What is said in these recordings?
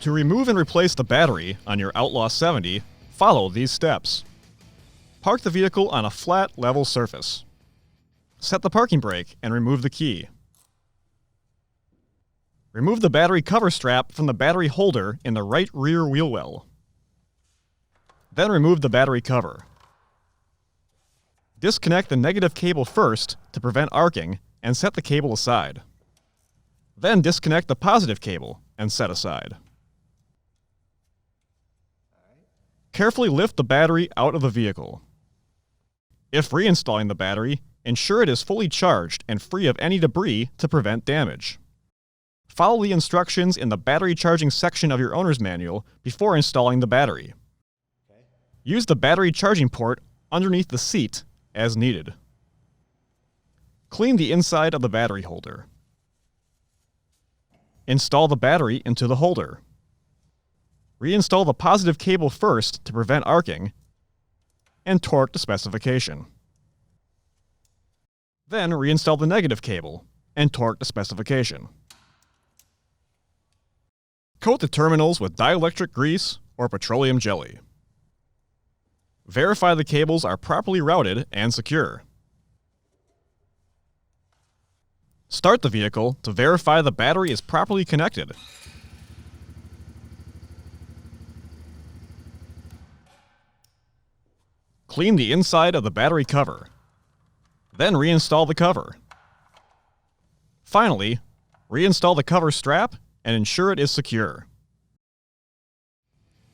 To remove and replace the battery on your Outlaw 70, follow these steps. Park the vehicle on a flat, level surface. Set the parking brake and remove the key. Remove the battery cover strap from the battery holder in the right rear wheel well. Then remove the battery cover. Disconnect the negative cable first to prevent arcing and set the cable aside. Then disconnect the positive cable and set aside. Carefully lift the battery out of the vehicle. If reinstalling the battery, ensure it is fully charged and free of any debris to prevent damage. Follow the instructions in the battery charging section of your owner's manual before installing the battery. Use the battery charging port underneath the seat as needed. Clean the inside of the battery holder. Install the battery into the holder. Reinstall the positive cable first to prevent arcing, and torque to specification. Then reinstall the negative cable, and torque to specification. Coat the terminals with dielectric grease or petroleum jelly. Verify the cables are properly routed and secure. Start the vehicle to verify the battery is properly connected. Clean the inside of the battery cover. Then reinstall the cover. Finally, reinstall the cover strap and ensure it is secure.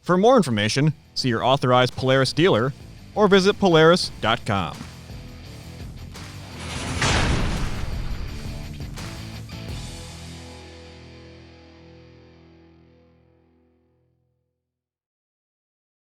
For more information, see your authorized Polaris dealer or visit Polaris.com.